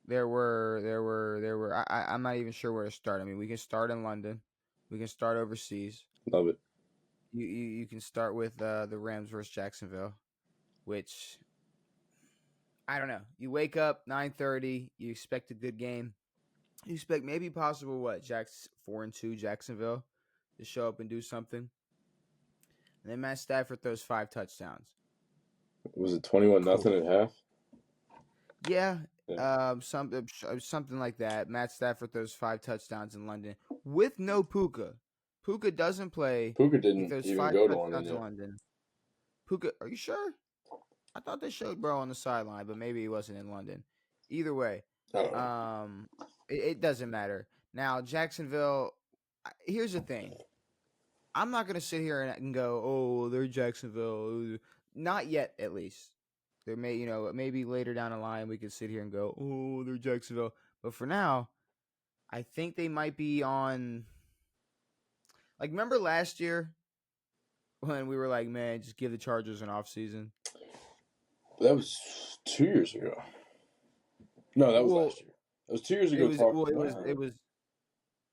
I'm not even sure where to start. I mean, we can start in London. We can start overseas. Love it. You can start with the Rams versus Jacksonville, which I don't know. You wake up 9:30. You expect a good game. You expect maybe possible what? Jacks 4-2 Jacksonville to show up and do something. And then Matt Stafford throws 5 touchdowns. Was it 21-0 at half? Yeah, something like that. Matt Stafford throws 5 touchdowns in London with no Puka. Puka doesn't play. Puka He didn't throws even 5 go to touchdowns London in yet. London. Puka, are you sure? I thought they showed bro on the sideline, but maybe he wasn't in London. Either way, I don't know. it doesn't matter. Now Jacksonville. Here's the thing. I'm not gonna sit here and go, "Oh, they're Jacksonville." Not yet, at least. There maybe later down the line we could sit here and go, "Oh, they're Jacksonville." But for now, I think they might be on. Like, remember last year when we were like, "Man, just give the Chargers an off season." That was 2 years ago. No, that was Well, last year. That was 2 years it ago. was. Well,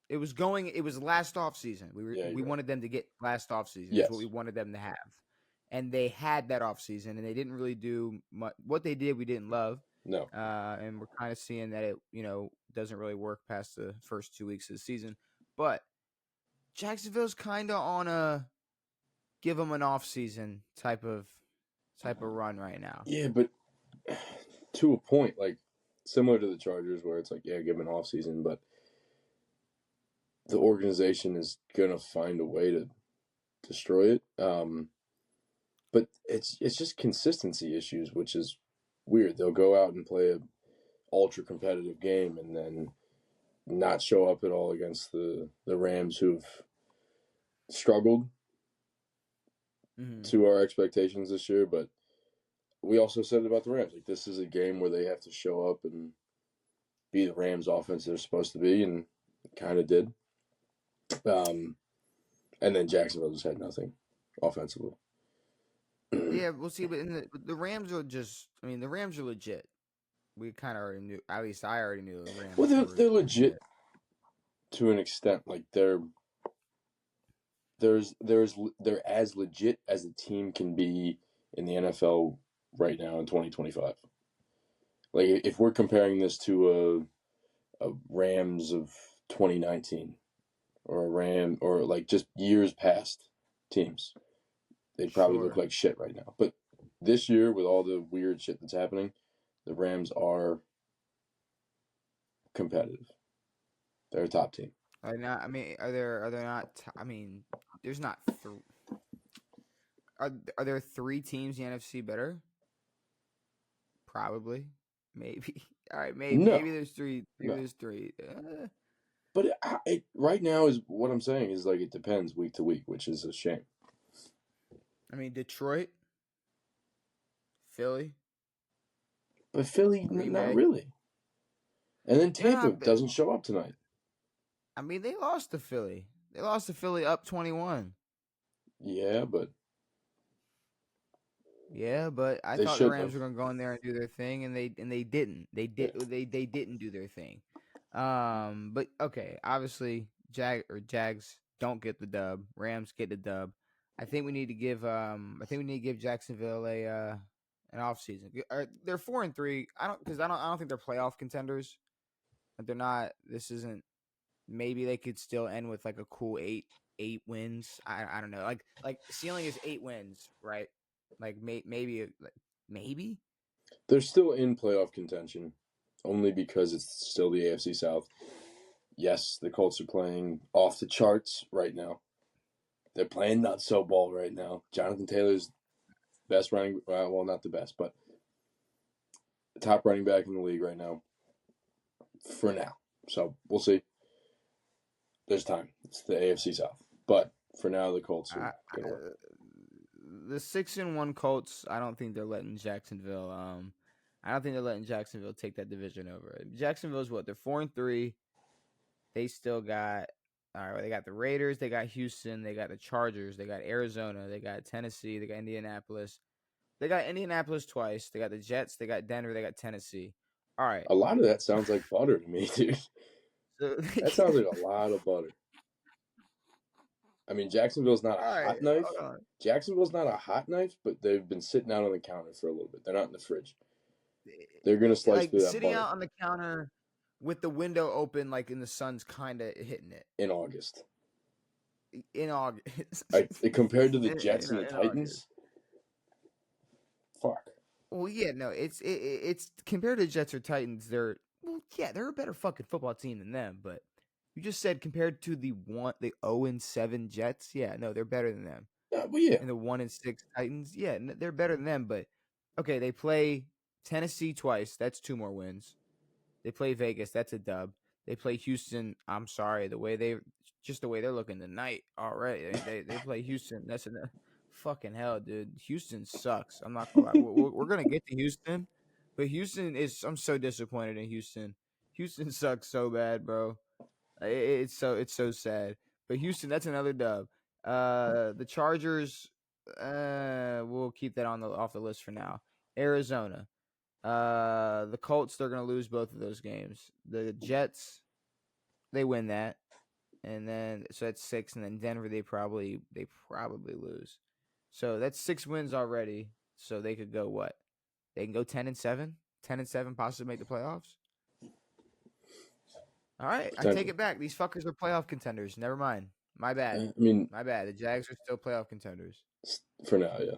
it was going. It was last off season. We right. wanted them to get last off season. Yes. That's what we wanted them to have, and they had that off season, and they didn't really do much. What they did, we didn't love. No. And we're kind of seeing that it doesn't really work past the first 2 weeks of the season. But Jacksonville's kind of on a give them an off season type of run right now. Yeah, but to a point, like similar to the Chargers, where it's like, yeah, give them an off season, but the organization is gonna find a way to destroy it. But it's just consistency issues, which is weird. They'll go out and play a ultra competitive game and then not show up at all against the Rams, who've struggled to our expectations this year. But we also said it about the Rams. Like, this is a game where they have to show up and be the Rams offense they're supposed to be, and kind of did. And then Jacksonville just had nothing offensively. Yeah, we'll see. But the Rams are just, the Rams are legit. We kind of already knew, at least I already knew the Rams. Well, they're legit to an extent. Like, they're as legit as a team can be in the NFL right now in 2025. Like, if we're comparing this to a Rams of 2019 or like just years past teams, they'd probably look like shit right now. But this year, with all the weird shit that's happening, the Rams are competitive. They're a top team. Are not? Are there not? There's not. Are there 3 teams in the NFC better? Probably, maybe. All right, maybe. No. Maybe there's 3. Maybe there's 3. But it right now is what I'm saying is like it depends week to week, which is a shame. Detroit, Philly. But Philly, not really. And then Tampa doesn't show up tonight. They lost to Philly. They lost to Philly up 21. Yeah, but I thought the Rams were going to go in there and do their thing, and they didn't. They didn't do their thing. But okay, obviously Jags don't get the dub. Rams get the dub. I think we need to give Jacksonville an off season. They're 4-3. I don't think they're playoff contenders. But they're not. This isn't. Maybe they could still end with like a cool 8 wins. I don't know. Like ceiling is 8 wins, right? Like maybe. They're still in playoff contention, only because it's still the AFC South. Yes, the Colts are playing off the charts right now. They're playing not-so ball right now. Jonathan Taylor's best running, well, not the best, but the top running back in the league right now for now. So we'll see. There's time. It's the AFC South. But for now, the Colts are going to win. The 6-1 Colts, I don't think they're letting Jacksonville take that division over. Jacksonville's what? They're 4-3. They still got they got the Raiders, they got Houston, they got the Chargers, they got Arizona, they got Tennessee, they got Indianapolis. They got Indianapolis twice. They got the Jets, they got Denver, they got Tennessee. All right. A lot of that sounds like butter to me, dude. So, That sounds like a lot of butter. I mean, Jacksonville's not a all right. hot knife. Hold on. Jacksonville's not a hot knife, but they've been sitting out on the counter for a little bit. They're not in the fridge. They're gonna slice Like through that sitting butter out on the counter with the window open, like in the sun's kind of hitting it in August. in August. Compared to the Jets and the in August. Titans, fuck. Well, yeah, no, it's compared to Jets or Titans. They're a better fucking football team than them. But you just said compared to the 0-7 Jets, yeah, no, they're better than them. Well, yeah. And the 1-6 Titans, yeah, they're better than them. But okay, they play Tennessee twice. That's 2 more wins. They play Vegas. That's a dub. They play Houston. I'm sorry, the way they're looking tonight already. They play Houston. That's a fucking hell, dude. Houston sucks. I'm not gonna lie. We're gonna get to Houston, but Houston is. I'm so disappointed in Houston. Houston sucks so bad, bro. It's so sad. But Houston, that's another dub. The Chargers. We'll keep that off the list for now. Arizona. The Colts, they're gonna lose both of those games. The Jets, they win that, and then so that's 6, and then Denver, they probably lose. So that's 6 wins already. So they could go what? They can go 10-7, 10-7, possibly make the playoffs. All right, I take it back. These fuckers are playoff contenders. Never mind. My bad. I mean, my bad. The Jags are still playoff contenders for now. Yeah.